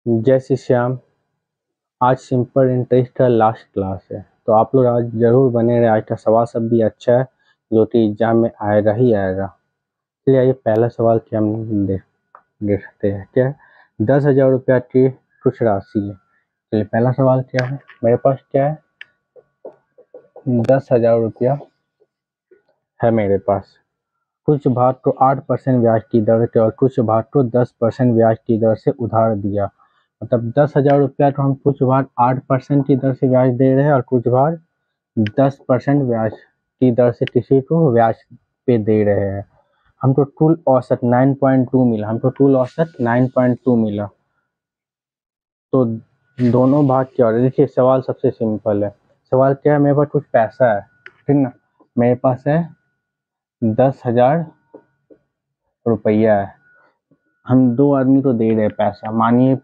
जय श्री श्याम। आज simple interest का लास्ट क्लास है, तो आप लोग आज जरूर बने रहे। आज का सवाल सब भी अच्छा है जो कि एग्जाम में आएगा ही आएगा। चलिए आइए पहला सवाल क्या हम देखते हैं। क्या है? 10,000 रुपया की कुछ राशि है। चलिए पहला सवाल क्या है, मेरे पास क्या है, 10,000 रुपया है मेरे पास। कुछ भाग को 8% ब्याज की दर से और कुछ भाग को 10% ब्याज की दर से उधार दिया। मतलब 10,000 रुपया को हम कुछ भाग 8% की दर से ब्याज दे रहे हैं और कुछ भाग 10% ब्याज की दर से किसी को ब्याज पे दे रहे हैं। हमको कुल औसत 9.2 मिला। 9.2 मिला। तो दोनों भाग क्या हो रहा है? देखिए सवाल सबसे सिंपल है। सवाल क्या है, मेरे पास कुछ पैसा है, ठीक ना। मेरे पास है 10,000 रुपया है। हम दो आदमी को दे रहे हैं पैसा। मानिए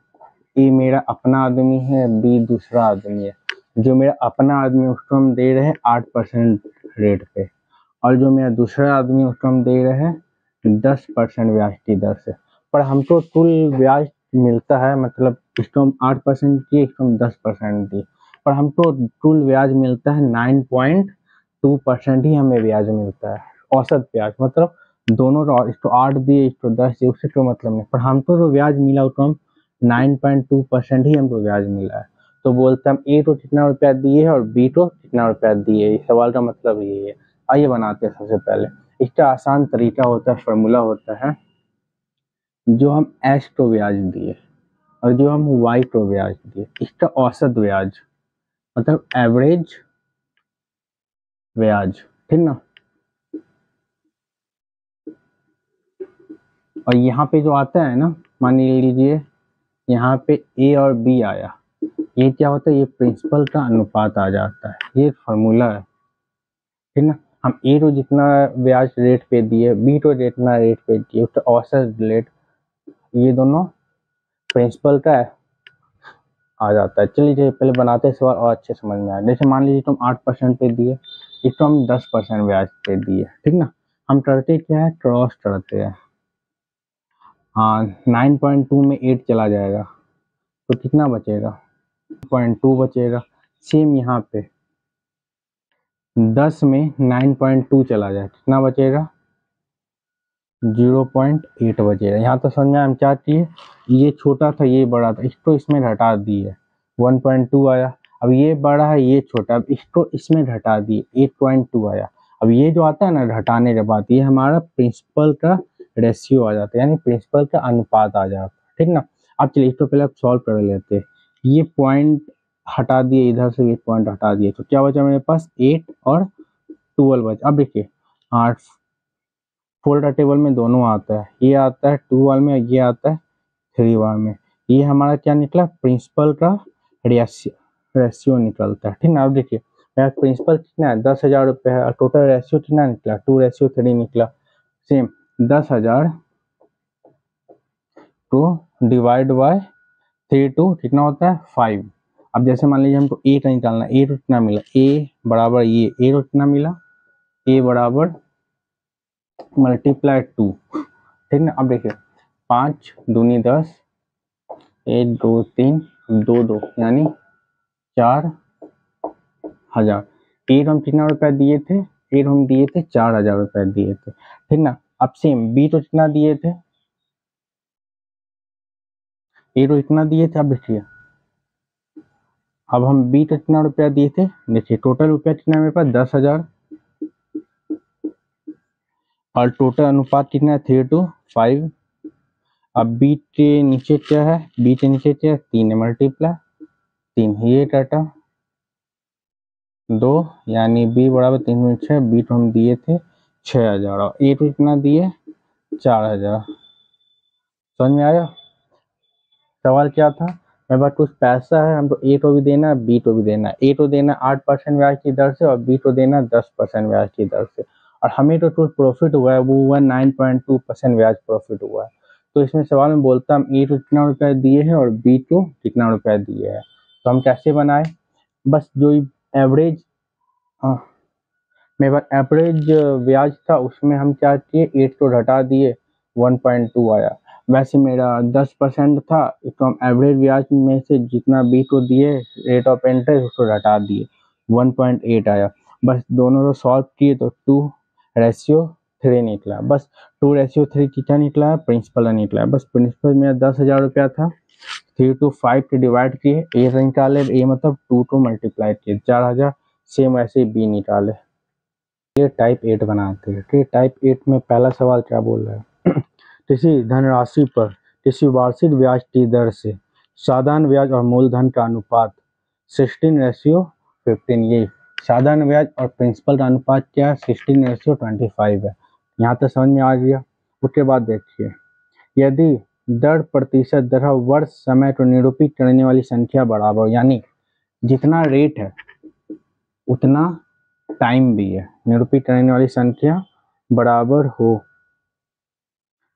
ए मेरा अपना आदमी है, बी दूसरा आदमी है। जो मेरा अपना आदमी है उसको हम दे रहे हैं 8% रेट पे, और जो मेरा दूसरा आदमी है उसको हम दे रहे हैं 10% ब्याज की दर से। पर हमको कुल ब्याज मिलता है, मतलब इसको हम 8% दिए, इसको हम 10% दिए, पर हमको कुल ब्याज मिलता है 9.2% ही हमें ब्याज मिलता है। औसत ब्याज मतलब दोनों का, इसको 8 दिए इसको 10 दिए, उससे कोई मतलब नहीं। पर हमको जो ब्याज मिला उसको हम 9.2% ही हमको ब्याज मिला है। तो बोलते हम ए को कितना रुपया दिए है और बी को कितना रुपया दिए। इस सवाल का मतलब ये है। आइए बनाते हैं। सबसे पहले इसका आसान तरीका होता है, फॉर्मूला होता है, जो हम एच को ब्याज दिए और जो हम वाई को ब्याज दिए, इसका औसत ब्याज मतलब एवरेज ब्याज, ठीक ना। और यहाँ पे जो आता है ना, मान लीजिए यहाँ पे ए और बी आया, ये क्या होता है, ये प्रिंसिपल का अनुपात आ जाता है। ये फॉर्मूला है, ठीक ना। हम ए को जितना ब्याज रेट पे दिए, बी को जितना रेट पे दिए, उसका औसत रेट, ये दोनों प्रिंसिपल का आ जाता है। चलिए पहले बनाते हैं सवाल और अच्छे समझ में आए। जैसे मान लीजिए तुम 8% पे दिए, इसको हम 10% ब्याज पे दिए, ठीक ना। हम करते क्या है, क्रॉस करते हैं। हाँ, 9.2 में 8 चला जाएगा तो कितना बचेगा, 0.2 बचेगा। सेम यहाँ पे 10 में 9.2 चला जाए, कितना बचेगा, 0.8 बचेगा। यहाँ तो समझ में हम क्या चाहिए, ये छोटा था ये बड़ा था, इसको इसमें घटा दिए 1.2 आया। अब ये बड़ा है ये छोटा, अब इसको इसमें घटा दिए 8.2 आया। अब ये जो आता है ना घटाने के बाद, ये हमारा प्रिंसिपल का रेशियो आ जाता है, यानी प्रिंसिपल का अनुपात आ जाता है, ठीक ना। अब चलिए इसको पहले आप सॉल्व कर लेते हैं। ये पॉइंट हटा दिए, इधर से ये पॉइंट हटा दिए, तो क्या बचा मेरे पास, 8 और 12 बचा। अब देखिए 8 फोल्ड टेबल में दोनों आता है, ये आता है 2 वाल में, ये आता है 3 वाल में। ये हमारा क्या निकला, प्रिंसिपल का रेशियो निकलता है, ठीक ना। अब देखिए मेरा प्रिंसिपल कितना है, 10,000 रुपये है, और टोटल रेशियो कितना निकला, 2:3 निकला। सेम 10,000 को डिवाइड बाय 3 टू कितना होता है, 5। अब जैसे मान लीजिए हमको ए का निकालना, ए को कितना मिला, ए बराबर ये, ए को कितना मिला, ए बराबर मल्टीप्लाई 2, ठीक ना। अब देखिए 5 दूनी 10, 1 2 3 2 2 यानी 4,000। एक हम कितना रुपया दिए थे, एक हम दिए थे 4,000 रुपया दिए थे, ठीक ना। अब सेम बी तो कितना दिए थे, ए तो इतना दिए थे। अब देखिए अब हम बी तो कितना रुपया दिए थे, देखिए टोटल रुपया कितना है मेरे पास 10,000, और टोटल अनुपात कितना है 3:5। अब बी के नीचे क्या है, बी के नीचे क्या है, 3 है, मल्टीप्लाई 3, ये डाटा 2, यानी बी बराबर 3 6। बी तो हम दिए थे 6,000 और ए तो कितना दिए 4,000। समझ में आया। सवाल क्या था, मेरे पास कुछ पैसा है, हमको ए को भी देना है बी को भी देना है। ए को देना 8% ब्याज की दर से और बी को देना 10% ब्याज की दर से, और हमें तो कुछ प्रॉफिट हुआ है, वो हुआ 9.2% ब्याज प्रॉफिट हुआ है। तो इसमें सवाल में बोलता हम ए को कितना रुपया दिए है और बी को कितना रुपया दिए है। तो हम कैसे बनाए, बस जो एवरेज, हाँ मेरे पास एवरेज ब्याज था उसमें हम क्या किए, 8 को घटा दिए 1.2 आया। वैसे मेरा 10% था, तो हम एवरेज ब्याज में से जितना बी को दिए रेट ऑफ इंटरेस्ट उसको घटा दिए, 1.8 आया। बस दोनों को सॉल्व किए तो 2:3 निकला। बस 2:3 क्या निकला? प्रिंसिपल निकला। बस प्रिंसिपल मेरा 10,000 रुपया था, 3 to 5 के डिवाइड किए, ए निकाले, ए मतलब 2 को मल्टीप्लाई किए 4,000। सेम ऐसे बी निकाले। ये टाइप 8 बनाते हैं। ठीक, टाइप 8 में पहला सवाल क्या बोल रहा है? किसी धनराशि पर किसी वार्षिक ब्याज की दर से साधारण ब्याज और मूलधन का अनुपात 16:15। ये साधारण ब्याज और प्रिंसिपल का अनुपात क्या है? 16:25 है। यहाँ तक समझ में आ गया। उसके बाद देखिए, यदि दर प्रतिशत दर वर्ष समय को निरूपित करने वाली संख्या बराबर, यानी जितना रेट है उतना टाइम भी है, निरूपित करने वाली संख्या बराबर हो,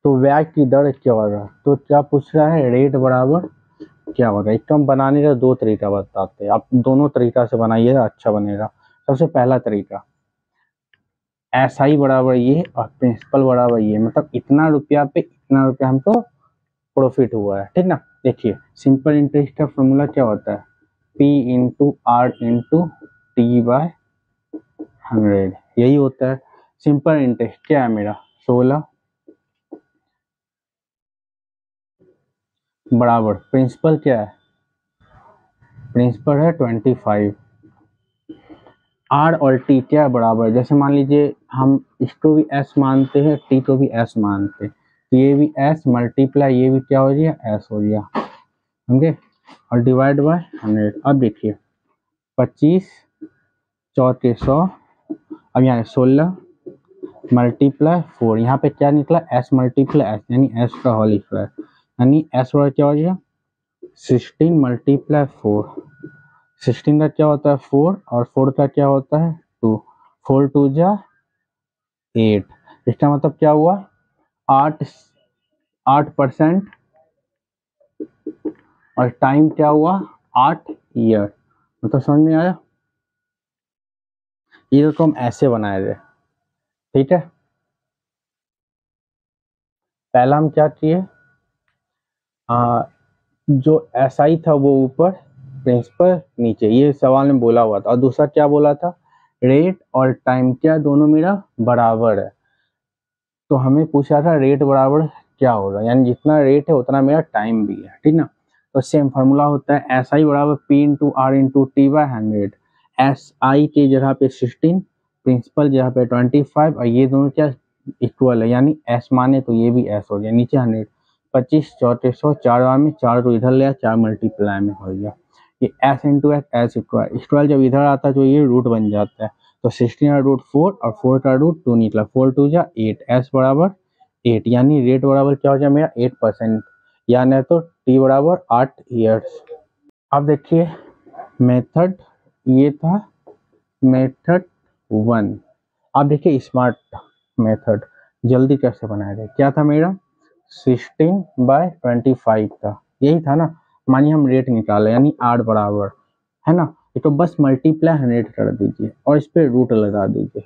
तो ब्याज की दर क्या होगा? तो क्या पूछ रहा है? रेट बराबर क्या होगा? इसको हम बनाने का 2 तरीका बताते हैं। आप दोनों तरीका से बनाइएगा, अच्छा बनेगा। सबसे पहला तरीका, SI बराबर ये और प्रिंसिपल बराबर ये, मतलब इतना रुपया पे इतना रुपया हमको प्रॉफिट हुआ है। ठीक ना? देखिए, सिंपल इंटरेस्ट का फॉर्मूला क्या होता है? P/R/T/100, यही होता है सिंपल इंटरेस्ट। क्या है मेरा? 16 बराबर प्रिंसिपल क्या है? प्रिंसिपल है 25। आर और टी क्या बराबर? जैसे मान लीजिए हम इसको भी एस मानते हैं, टी को भी एस मानते हैं, तो ये भी एस मल्टीप्लाई ये भी क्या हो गया? एस हो गया। समझे? और डिवाइड बाय 100। अब देखिए, 25 चौके 100, अब यहाँ 16 मल्टीप्लाई 4, यहाँ पे क्या निकला? एस मल्टीप्लाई एस, यानी एस का होल स्क्वायर, यानी एस वाला क्या हो गया? 16 मल्टीप्लाई 4। 16 का क्या होता है? 4, और 4 का क्या होता है? 2। 4 2 जा 8। इसका मतलब क्या हुआ? 8% और टाइम क्या हुआ? 8 ईयर। मतलब समझ में आया? ये तो हम ऐसे बनाए थे। ठीक है, पहला हम क्या किए, जो SI था वो ऊपर, प्रिंसिपल नीचे, ये सवाल में बोला हुआ था। और दूसरा क्या बोला था? रेट और टाइम क्या दोनों मेरा बराबर है, तो हमें पूछा था रेट बराबर क्या होगा, यानी जितना रेट है उतना मेरा टाइम भी है। ठीक ना? तो सेम फार्मूला होता है SI बराबर P/R/T/100। SI की जगह पे 16, प्रिंसिपल जगह पे 25, और ये दोनों क्या इक्वल है, यानी S माने तो ये भी S हो गया, नीचे 100। 25 चौके 100, 4 बार में 4 को इधर ले, 4 मल्टीप्लाई में हो गया। ये S into S, S square जब इधर आता है तो ये रूट बन जाता है। तो 16 का रूट 4 और 4 का रूट 2 निकला, 4 2 जा 8, S बराबर 8, यानी रेट बराबर क्या हो जाए मेरा? 8%, यानी तो T बराबर 8 ईयर्स। अब देखिए मेथड, ये था मेथड 1। अब देखिए स्मार्ट मेथड, जल्दी कैसे बनाया जाए। क्या था मेरा? 16/25 था, यही था ना। मानिए हम रेट निकाले, यानी 8 बराबर है ना, ये तो बस मल्टीप्लाई 100 कर दीजिए और इस पे रूट लगा दीजिए।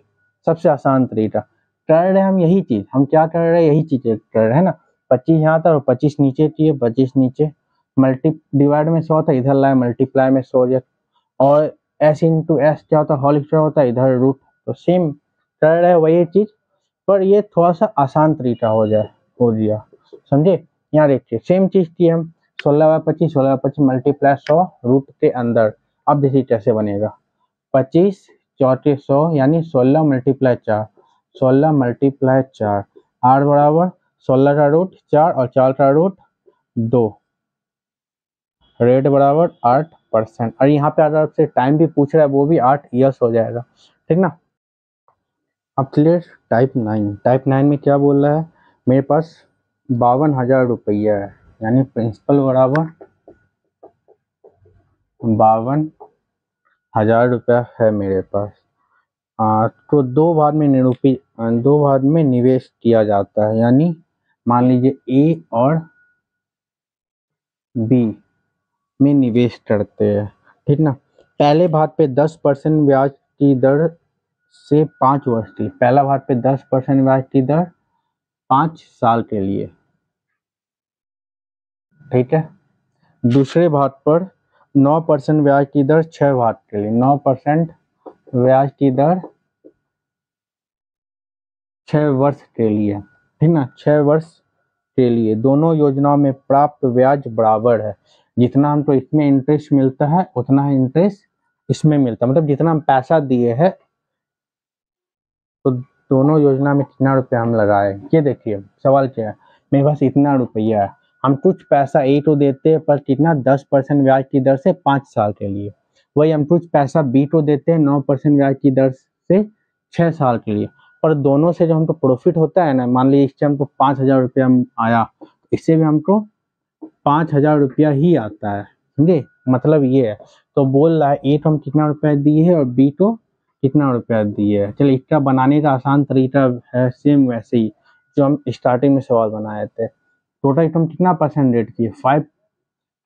सबसे आसान तरीका कर रहे हैं हम, यही चीज हम क्या कर रहे हैं, यही चीज कर रहे हैं ना। 25 यहाँ था और 25 नीचे चाहिए, 25 नीचे, मल्टी डिवाइड में 100 था, इधर लाए मल्टीप्लाई में 100, और S इंटू एस क्या होता है? होल स्क्वायर होता है, इधर रूट। तो सेम कर रहे हैं वही चीज, पर ये थोड़ा सा आसान तरीका हो गया। समझे? यहाँ देखिए सेम चीज की हम 16/25 मल्टीप्लाई 100 रूट के अंदर। अब देखिए कैसे बनेगा, 25 चौके 100, यानी 16 मल्टीप्लाई 4, 16 मल्टीप्लाई 4, 8 बराबर 16 का रूट 4 और 4 का रूट 2, रेट बराबर 8%। और यहाँ पे अगर आपसे टाइम भी पूछ रहा है वो भी 8 ईयर्स हो जाएगा। ठीक ना? अब क्लियर? टाइप 9 में क्या बोल रहा है? मेरे पास 52,000 रुपया है, यानी प्रिंसिपल बराबर 52,000 रुपया है मेरे पास। तो दो भाग में निवेश किया जाता है, यानी मान लीजिए A और B में निवेश करते हैं। ठीक ना? पहले भाग पे 10% ब्याज की दर से 5 वर्ष की, पहला भाग पे 10% ब्याज की दर 5 साल के लिए, ठीक है। दूसरे भाग पर 9% ब्याज की दर 6 भाग के लिए, 9% ब्याज की दर 6 वर्ष के लिए, ठीक ना, 6 वर्ष के लिए दोनों योजनाओं में प्राप्त ब्याज बराबर है। जितना हमको इसमें इंटरेस्ट मिलता है उतना ही इंटरेस्ट इसमें मिलता है, मतलब जितना हम पैसा दिए हैं तो दोनों योजना में कितना रुपया हम लगाए। ये देखिए सवाल क्या है, मेरे पास इतना रुपया है, हम कुछ पैसा ए को देते हैं पर कितना 10% ब्याज की दर से 5 साल के लिए, वही हम कुछ पैसा बी को देते हैं 9% ब्याज की दर से 6 साल के लिए। पर दोनों से जो हमको प्रॉफिट होता है ना, मान लीजिए इससे हमको 5,000 रुपया आया, इससे भी हमको 5,000 रुपया ही आता है, समझे, मतलब ये है। तो बोल रहा है ए को हम कितना रुपया दिए है और बी को कितना रुपया दिए है। चलिए इसका बनाने का आसान तरीका है सेम वैसे ही जो हम स्टार्टिंग में सवाल बनाए थे। टोटल हम कितना परसेंट रेट किए, 5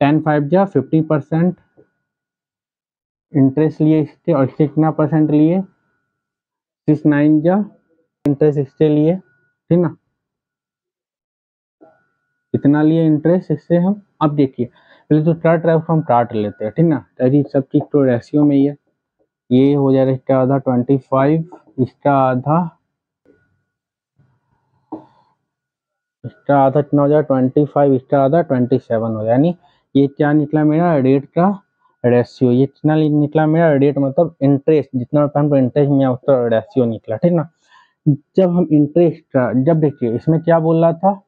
10 5 जा 50% इंटरेस्ट लिए इसके, और इससे कितना परसेंट लिए 6 9 जा इंटरेस्ट इससे लिए, ठीक ना, इतना लिए इंटरेस्ट इससे हम। अब देखिए पहले जो चार्ट है उसको हम काट लेते हैं, ठीक ना, ताकि सब चीज तो रेशियो में ही है। ये हो जाएगा इसका आधा 25, इसका आधा कितना हो जाएगा 25, इसका आधा 27 हो जाए, यानी ये क्या निकला मेरा रेट का रेशियो, ये कितना निकला मेरा रेट मतलब इंटरेस्ट, जितना रुपया हमको इंटरेस्ट मिला उसका रेशियो निकला, ठीक ना। जब हम इंटरेस्ट का, जब देखिए इसमें क्या बोल रहा था,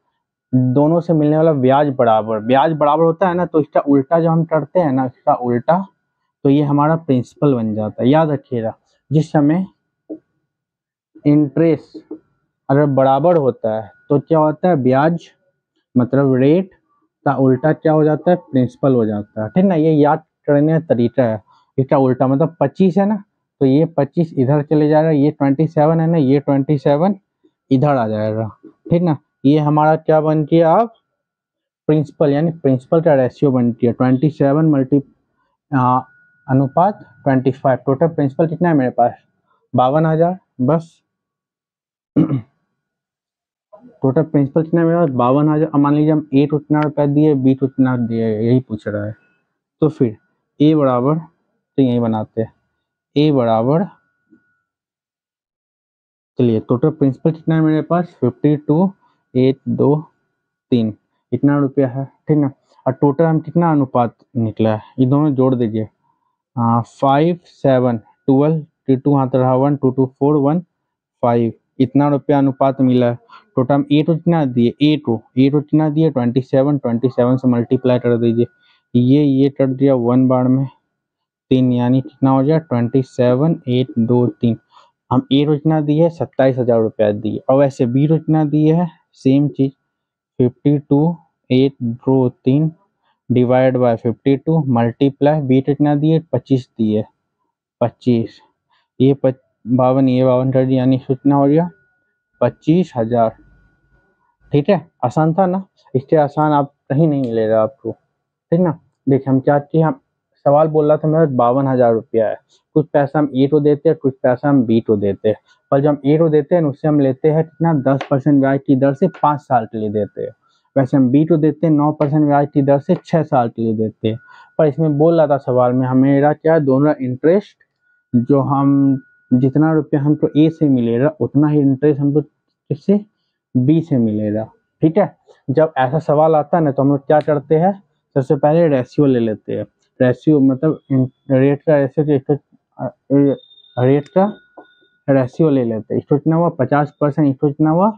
दोनों से मिलने वाला ब्याज बराबर, ब्याज बराबर होता है ना, तो इसका उल्टा जब हम करते हैं ना, इसका उल्टा, तो ये हमारा प्रिंसिपल बन जाता है। याद रखिएगा, जिस समय इंटरेस्ट अगर बराबर होता है तो क्या होता है, ब्याज मतलब रेट का उल्टा क्या हो जाता है, प्रिंसिपल हो जाता है, ठीक ना। ये याद करने का तरीका है। इसका उल्टा मतलब 25 है ना, तो ये 25 इधर चले जाएगा, ये 27 है ना, ये 27 इधर आ जाएगा, ठीक ना। ये हमारा क्या बन गया अब, प्रिंसिपल, यानी प्रिंसिपल का रेशियो बन गया 27 मल्टी अनुपात 25। टोटल प्रिंसिपल कितना है मेरे पास, 52,000 बस। टोटल प्रिंसिपल कितना है मेरे पास, 52,000। अब मान लीजिए हम ए को कितना रुपया दिए, बी को कितना दिए, यही पूछ रहा है। तो फिर ए बराबर, तो यही बनाते हैं, ए बराबर, चलिए टोटल प्रिंसिपल कितना है मेरे पास 52,823 इतना रुपया है, ठीक ना। और टोटल हम कितना अनुपात निकला है, ये दोनों जोड़ दीजिए, 5 7 12 टू हाथ रहा 1 2 2 4 1 5 इतना रुपया अनुपात मिला है। टोटल हम ए टू कितना दिए, ए टू कितना दिए 27 से मल्टीप्लाई कर दीजिए, ये कर दिया 1 बार में 3, यानी कितना हो गया 27,823। हम ए को कितना दिए 27,000 रुपया दिए, और वैसे बी को कितना दिए है सेम चीज 52,823 डिवाइड बाय 52 मल्टीप्लाई, बी को कितना दिए 25 दिए, 25 ये 52 ये 52 कर दिया, यानी कितना हो गया 25,000। ठीक है, आसान था ना, इससे आसान आप कहीं नहीं मिलेगा आपको, ठीक ना। देखिए हम क्या किए, हम सवाल बोल रहा था मेरा 52,000 रुपया है, कुछ पैसा हम ए को देते हैं, कुछ पैसा हम बी को देते हैं। पर जब हम ए को देते हैं उससे हम लेते हैं कितना 10% ब्याज की दर से 5 साल के लिए देते हैं। वैसे हम बी को देते हैं 9% ब्याज की दर से 6 साल के लिए देते हैं। पर इसमें बोल रहा था सवाल में हमें क्या, दोनों इंटरेस्ट जो हम जितना रुपया हमको ए से मिलेगा उतना ही इंटरेस्ट हमको किससे, बी से मिलेगा, ठीक है। जब ऐसा सवाल आता है ना तो हम लोग क्या करते हैं, सबसे पहले रेशियो ले लेते हैं। रेशियो मतलब रेट का रेशियो, रेट का रेशियो ले लेते हैं। इसको कितना हुआ 50%, इसको कितना हुआ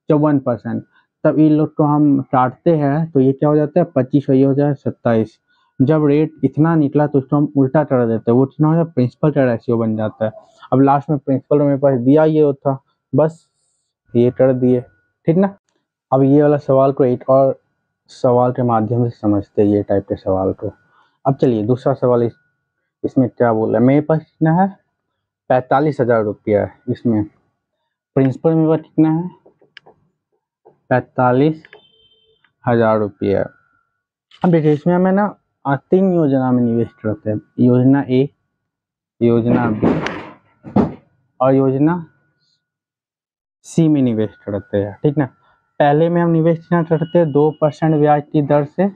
54%। तब इन लोग को हम काटते हैं तो ये क्या हो जाता है 25, ये हो जाए 27। जब रेट इतना निकला तो इसको हम उल्टा कर देते हैं, वो कितना हो जाए प्रिंसिपल का रेशियो बन जाता है। अब लास्ट में प्रिंसिपल मेरे पास दिया ये होता, बस ये कर दिए, ठीक ना। अब ये वाला सवाल को एक और सवाल के माध्यम से समझते हैं, ये टाइप के सवाल को। अब चलिए दूसरा सवाल, इसमें क्या बोला है, मेरे पास कितना है 45,000 रुपया है, इसमें प्रिंसिपल मेरे पास कितना है 45,000 रुपया। अब देखिए इसमें हमें ना 3 योजना में निवेश करते हैं, योजना ए, योजना बी और योजना सी में निवेश करते हैं, ठीक ना। पहले में हम निवेश कितना करते हैं 2% ब्याज की दर से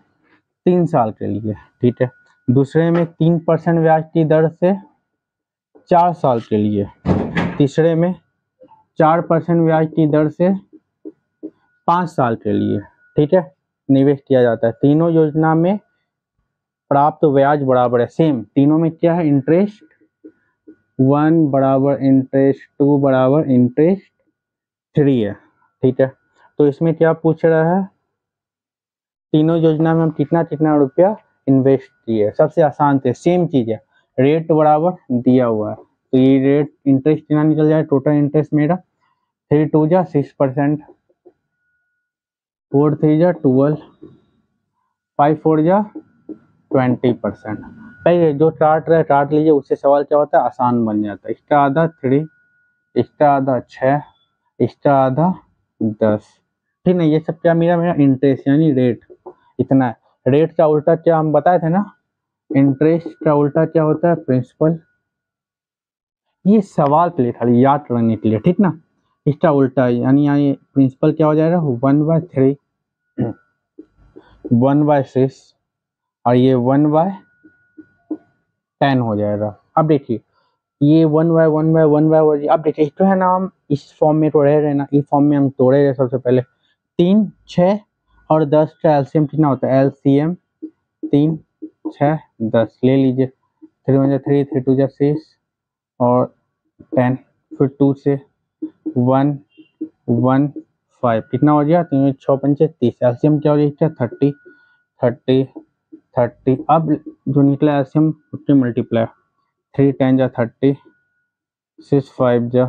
3 साल के लिए, ठीक है। दूसरे में 3% ब्याज की दर से 4 साल के लिए, तीसरे में 4% ब्याज की दर से 5 साल के लिए, ठीक है, निवेश किया जाता है। तीनों योजना में प्राप्त ब्याज बराबर है, सेम। तीनों में क्या है, इंटरेस्ट 1 बराबर इंटरेस्ट 2 बराबर इंटरेस्ट 3 है, ठीक है। तो इसमें क्या पूछ रहा है, तीनों योजना में हम कितना कितना रुपया इन्वेस्ट किए। सबसे आसान थे, सेम चीज है, रेट बराबर दिया हुआ है, तो ये रेट इंटरेस्ट कितना निकल जाए, टोटल इंटरेस्ट मेरा 3 2 जा 6%, 4 3 जा 12, 5 4 जा 20%। पहले जो चार्ट रहे चार्ट लीजिए, उससे सवाल क्या होता है, आसान बन जाता है। इसका आधा 3, इसका आधा 6, इसका आधा 10, ठीक है। ये सब क्या, मेरा इंटरेस्ट यानी रेट इतना है। रेट का उल्टा क्या हम बताए थे ना, इंटरेस्ट का उल्टा क्या होता है, प्रिंसिपल। ये सवाल के लिए खाली याद करने के लिए, ठीक ना। इसका उल्टा यानी यहाँ प्रिंसिपल क्या हो जाएगा, 1/3, 1/6 और ये 1/10 हो जाएगा। अब देखिए ये 1/1/1/1, अब देखिए तो है ना, हम इस फॉर्म में तो रह रहे ना, इस फॉर्म में हम तोड़े रहे। सबसे पहले 3 6 और 10 का एलसीएम कितना होता है, एलसीएम 3 6 10 ले लीजिए। 3 1 3, 3 2 6 और 10, फिर 2 से 1 1 5, कितना हो गया, 3 6 5 30, एलसीएम क्या हो गया, 30 30 30। अब जो निकला एलसीएम उसके मल्टीप्लाई, 3 10 जा 30, 6 5 जा,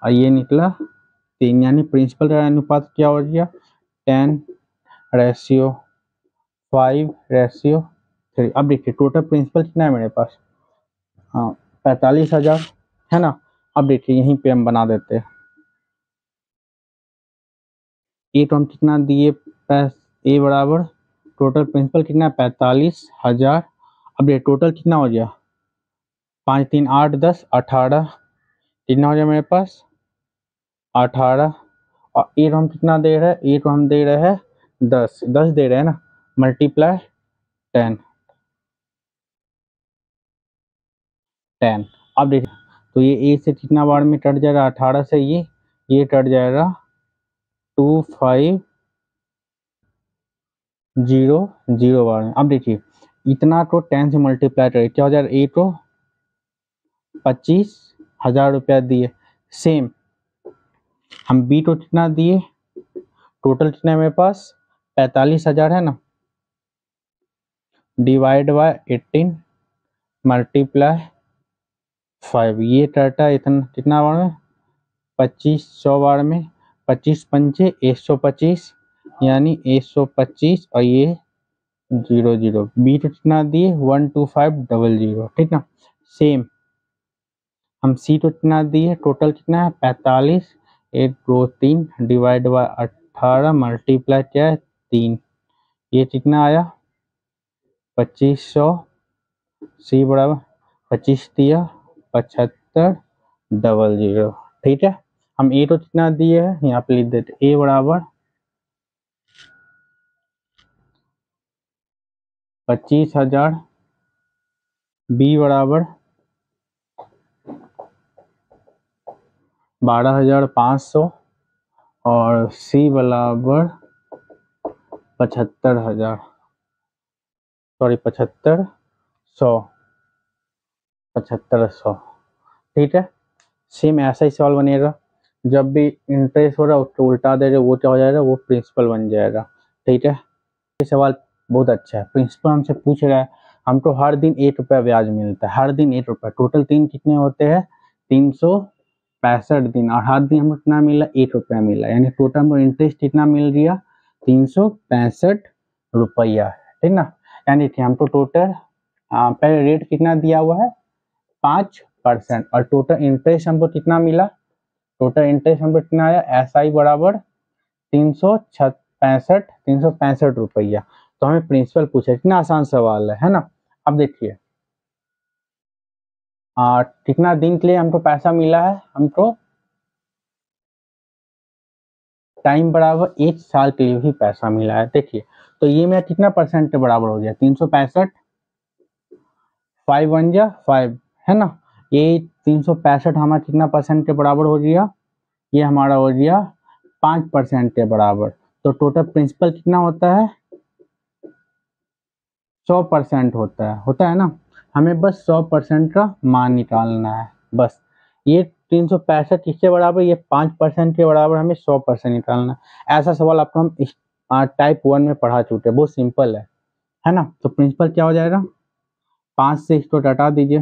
और ये निकला 3, यानी प्रिंसिपल का अनुपात क्या हो गया, 10:5:3। अब देखिए टोटल प्रिंसिपल कितना है मेरे पास, हाँ 45,000 है ना। अब देखिए यहीं पे हम बना देते हैं, ए तो हम कितना दिए, ए बराबर टोटल प्रिंसिपल कितना है, 45,000। अब ये टोटल कितना हो गया, 5 3 8 10 18, कितना हो गया मेरे पास 18। और ए हम कितना दे रहे हैं, ए तो हम दे रहे हैं 10 10 दे रहे हैं ना, मल्टीप्लाई 10 10। अब देखिए तो ये ए से कितना बार में कट जाएगा, 18 से ये कट जाएगा 2500 बार में। अब देखिए इतना तो 10 से मल्टीप्लाई करें, क्या हो जाएगा, ए तो 25,000 रुपया दिए। सेम हम बी तो कितना दिए, टोटल कितना है मेरे पास 45,000 है ना, डिवाइड बाय 18 मल्टीप्लाई 5, ये टर्टा इतना कितना बार में, 2500 बार में, 25 पंचे 125, यानी 125 और ये 00। बी तो कितना दिए 12500, ठीक ना। सेम हम सी तो कितना दिए, टोटल कितना है 45, 1 2 3 डिवाइड बाय 18 मल्टीप्लाई क्या है 3, ये कितना आया 2500, सी बराबर 25 दिया 7500, ठीक है। हम ए तो कितना दिए है, यहाँ पे लिख देते, ए बराबर 25,000, बी बराबर 12,500 और सी बराबर 75,000, सॉरी 7500, ठीक है। सेम ऐसा ही सवाल बनेगा, जब भी इंटरेस्ट हो रहा है उसको उल्टा दे रहे, वो क्या हो जाएगा, वो प्रिंसिपल बन जाएगा, ठीक है। ये सवाल बहुत अच्छा है, प्रिंसिपल हमसे पूछ रहा है, हमको हर दिन 1 रुपया ब्याज मिलता है, हर दिन 1 रुपया, टोटल 3 कितने होते हैं 365 दिन, और हर दिन हमको कितना मिला 1 रुपया मिला, यानी टोटल हमको इंटरेस्ट कितना मिल गया 365 रुपया, ठीक ना। यानी कि हमको टोटल पहले रेट कितना दिया हुआ है 5%, और टोटल इंटरेस्ट हमको कितना मिला, टोटल इंटरेस्ट हमको कितना आया, एसआई बराबर 365 रुपया। तो हमें प्रिंसिपल पूछे, कितना आसान सवाल है ना। अब देखिए कितना दिन के लिए हमको पैसा मिला है, हमको टाइम बराबर 1 साल के लिए भी पैसा मिला है। देखिए तो ये मेरा कितना परसेंट के बराबर हो गया 365, 5 1 जा 5 है ना। ये 365 हमारा कितना परसेंट के बराबर हो गया, ये हमारा हो गया 5% के बराबर। तो टोटल प्रिंसिपल कितना होता है 100% होता है ना। हमें बस 100% का मान निकालना है बस। ये 365 किसके बराबर, ये 5% के बराबर, हमें 100% निकालना है। ऐसा सवाल आपको हम टाइप 1 में पढ़ा चुके हैं, बहुत सिंपल है ना। तो प्रिंसिपल क्या हो जाएगा, 5 से इसको घटा दीजिए,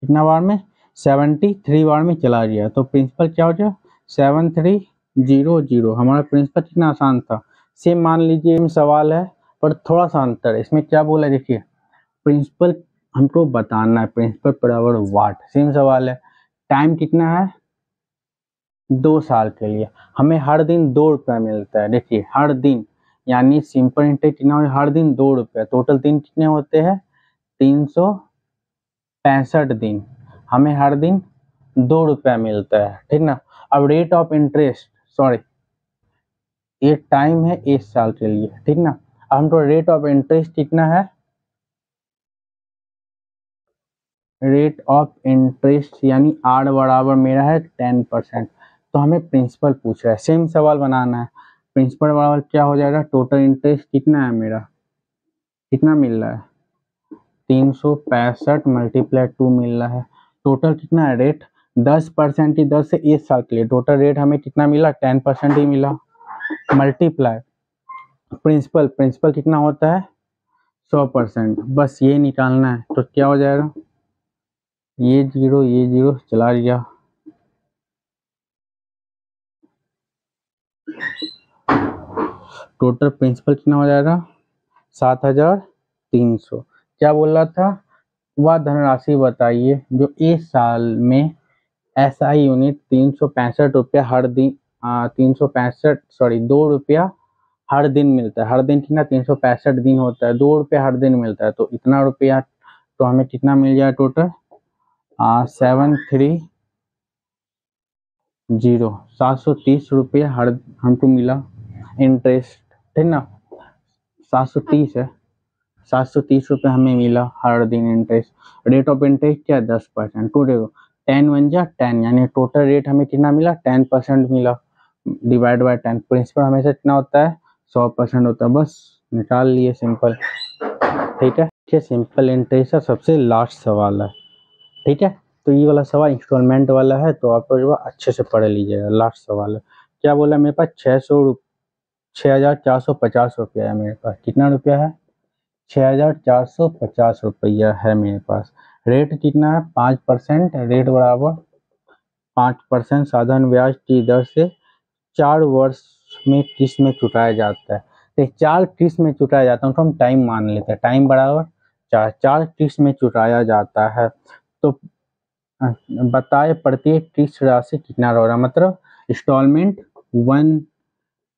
कितना बार में 73 बार में चला गया। तो प्रिंसिपल क्या हो जाए 7300। हमारा प्रिंसिपल कितना आसान था। सेम मान लीजिए सवाल है पर थोड़ा सा अंतर है। इसमें क्या बोला है देखिए, प्रिंसिपल हमको बताना है, प्रिंसिपल बराबर वाट। सेम सवाल है, टाइम कितना है 2 साल के लिए, हमें हर दिन 2 रुपया मिलता है। देखिए हर दिन, यानी सिंपल इंटरेस्ट कितना हो, हर दिन 2 रुपया, टोटल दिन कितने होते हैं 365 दिन, हमें हर दिन 2 रुपया मिलता है, ठीक ना। अब रेट ऑफ इंटरेस्ट, सॉरी ये टाइम है 1 साल के लिए, ठीक ना। अब हमको रेट ऑफ इंटरेस्ट कितना है, रेट ऑफ इंटरेस्ट यानी आर बराबर मेरा है 10%। तो हमें प्रिंसिपल पूछ रहा है, सेम सवाल बनाना है। प्रिंसिपल बराबर क्या हो जाएगा, टोटल इंटरेस्ट कितना है मेरा, कितना मिल रहा है 365 मल्टीप्लाई 2 मिल रहा है। टोटल कितना है रेट 10% की दर से 1 साल के लिए, टोटल रेट हमें कितना मिला 10% ही मिला। मल्टीप्लाई प्रिंसिपल, प्रिंसिपल कितना होता है 100%, बस ये निकालना है। तो क्या हो जाएगा, ये जीरो चला गया, टोटल प्रिंसिपल कितना हो जाएगा 7300। क्या बोल रहा था, वह धनराशि बताइए जो 1 साल में एसआई यूनिट 365 रुपया हर दिन, 365 सॉरी 2 रुपया हर दिन मिलता है। हर दिन कितना 365 दिन होता है, 2 रुपया हर दिन मिलता है, तो इतना रुपया, तो हमें कितना मिल जाए टोटल 730 रुपया हर हमको मिला इंटरेस्ट, ठीक ना। 730 है, 730 रुपये हमें मिला हर दिन इंटरेस्ट। रेट ऑफ इंटरेस्ट क्या है 10%, टू देखो 10 1 जा 10, यानी टोटल रेट हमें कितना मिला 10% मिला, डिवाइड बाय 10। प्रिंसिपल हमेशा कितना होता है 100% होता है, बस निकाल लिए सिंपल, ठीक है। ये सिंपल इंटरेस्ट का सबसे लास्ट सवाल है, ठीक है। तो ये वाला सवाल इंस्टॉलमेंट वाला है, तो आप जो अच्छे से पढ़ लीजिएगा। लास्ट सवाल है, क्या बोला मेरे पास 6,450 रुपया है मेरे पास, कितना रुपया है 6,450 रुपया है मेरे पास। रेट कितना है 5%, रेट बराबर 5% साधारण ब्याज की दर से 4 वर्ष में किस्त में चुकाया जाता है। तो 4 किस्त में चुकाया जाता है, तो हम टाइम मान लेते हैं, टाइम बराबर 4 किस्त में चुकाया जाता है। तो बताए प्रत्येक किस्त राशि कितना होगा, मतलब इंस्टॉलमेंट 1,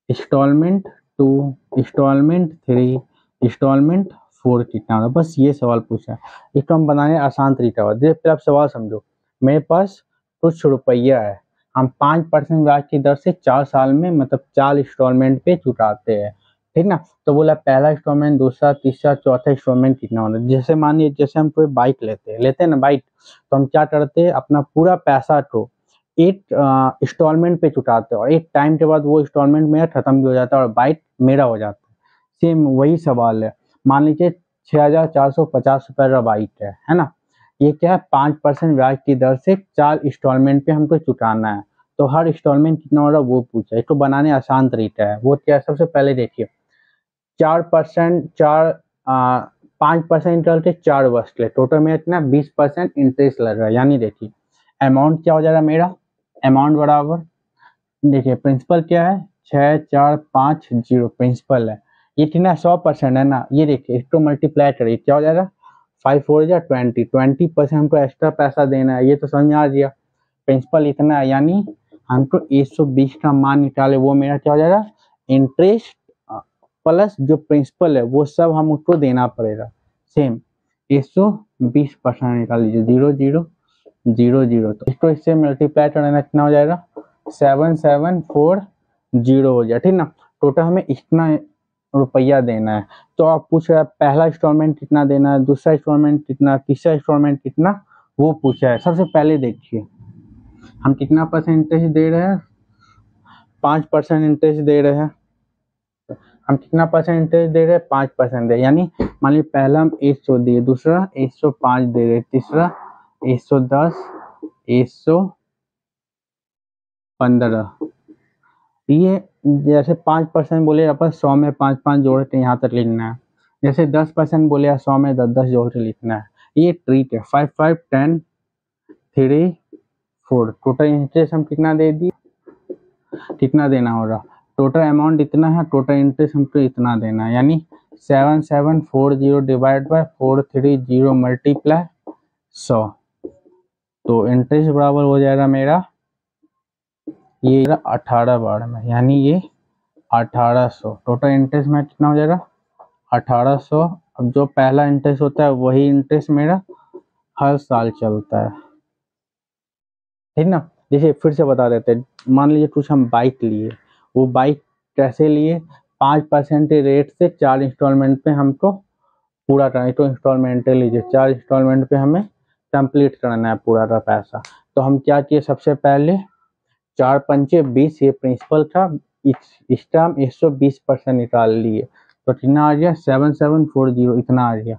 इंस्टॉलमेंट 2, इंस्टॉलमेंट 3, इंस्टॉलमेंट 4 कितना होगा, बस ये सवाल पूछा है। इसको हम बनाने आसान तरीका होगा। देखिए आप सवाल समझो, मेरे पास कुछ रुपया है, हम 5% ब्याज की दर से 4 साल में मतलब 4 इंस्टॉलमेंट पे चुकाते हैं, ठीक ना। तो बोला पहला इंस्टॉलमेंट, दूसरा, तीसरा, चौथा इंस्टॉलमेंट कितना होना। जैसे मानिए जैसे हम कोई बाइक लेते हैं ना बाइक, तो हम क्या करते हैं अपना पूरा पैसा को एक इंस्टॉलमेंट पे चुकाते हैं, और एक टाइम के बाद वो इंस्टॉलमेंट मेरा खत्म भी हो जाता है और बाइक मेरा हो जाता है। सेम वही सवाल है, मान लीजिए 6,450 रुपये का बाइक है ना। ये क्या है 5% ब्याज की दर से 4 इंस्टॉलमेंट पे हमको चुकाना है। तो हर इंस्टॉलमेंट कितना हो रहा है वो पूछा है। इसको बनाने आसान तरीका है, वो क्या है, सबसे पहले देखिए 4% 5% इंटरेस्ट के 4 वर्ष के लिए, टोटल में इतना 20% इंटरेस्ट लग रहा है। यानी देखिए अमाउंट क्या हो जाएगा मेरा, अमाउंट बराबर देखिए प्रिंसिपल क्या है 6,450 प्रिंसिपल है, ये कितना 100% है ना। ये देखिए इसको मल्टीप्लाई करिए क्या हो जाएगा 5 4 जा 20% हमको एक्स्ट्रा पैसा देना है, ये तो समझ में आ गया। प्रिंसिपल इतना है, यानी हमको 120 का मान निकाले, वो मेरा क्या हो जाएगा इंटरेस्ट प्लस जो प्रिंसिपल है वो सब हम उसको देना पड़ेगा। सेम 120% निकाल लीजिए, 0 0 0 0, तो इसको इससे मल्टीप्लाई करना कितना हो जाएगा 7740 हो जाए, ठीक ना। टोटल हमें इतना रुपया देना है। तो आप पूछ रहे हैं पहला इंस्टॉलमेंट कितना देना है, दूसरा इंस्टॉलमेंट कितना, तीसरा इंस्टॉलमेंट कितना, वो पूछा है। सबसे पहले देखिए हम कितना परसेंटेज दे रहे हैं, 5% इंटरेस्ट दे रहे हैं। हम कितना परसेंटेज दे रहे हैं, 5% दे, यानी मान लीजिए पहला हम 100 दिए, दूसरा 105 दे रहे, तीसरा 110, 115। ये जैसे 5% बोले अपन 100 में 5 5 जोड़ के यहाँ तक लिखना है। जैसे 10% बोले 100 में 10 10 जोड़ के लिखना है। ये ट्रिक है। 5 5 10 3 4 टोटल इंटरेस्ट हम कितना दे दिए, कितना देना होगा, टोटल अमाउंट इतना है, टोटल इंटरेस्ट हमको इतना देना है, यानी 7740 डिवाइड बाय 430 मल्टीप्लाई 100। तो इंटरेस्ट बराबर हो जाएगा मेरा ये 18 बार में, यानी ये 1800। टोटल इंटरेस्ट में कितना हो जाएगा 1800। अब जो पहला इंटरेस्ट होता है वही इंटरेस्ट मेरा हर साल चलता है, ठीक ना। जैसे फिर से बता देते हैं, मान लीजिए कुछ हम बाइक लिए, वो बाइक कैसे लिए, 5% रेट से 4 इंस्टॉलमेंट पे हमको पूरा करना है। तो इंस्टॉलमेंट लीजिए, 4 इंस्टॉलमेंट पे हमें कंप्लीट करना है पूरा का पैसा। तो हम क्या किए, सबसे पहले 4 पंचे 20, ये प्रिंसिपल था, इस टाइम 120% निकाल लिए। तो कितना आ गया 7740, इतना आ गया।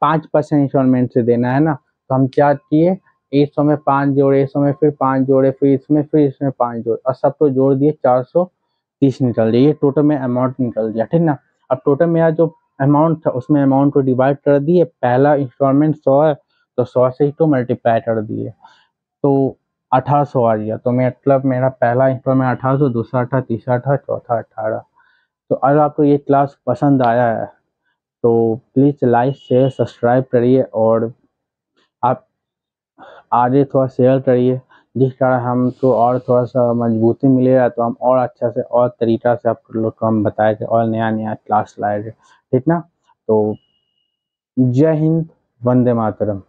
5% इंस्टॉलमेंट से देना है ना, तो हम क्या किए, 100 में 5 जोड़े, 100 में फिर 5 जोड़े, फिर इसमें 5 जोड़े, और सबको जोड़ दिए 430 निकल गया। ये टोटल में अमाउंट निकल गया, ठीक ना। अब टोटल मेरा जो अमाउंट था उसमें अमाउंट को डिवाइड कर दिए। पहला इंस्टॉलमेंट 100 है, तो 100 से ही तो मल्टीप्लाई कर दिए, तो 1800 आ गया। तो मतलब मेरा पहला इंस्टॉलमेंट 1800, दूसरा 18, तीसरा 18, चौथा 18। तो अगर आपको ये क्लास पसंद आया है तो प्लीज़ लाइक शेयर सब्सक्राइब करिए, और आप आगे थोड़ा शेयर करिए, जिस कारण हमको और थोड़ा सा मजबूती मिलेगा, तो हम और अच्छा से और तरीका से आप लोग को हम बताएंगे और नया नया क्लास लाएंगे, ठीक ना। तो जय हिंद, वंदे मातरम।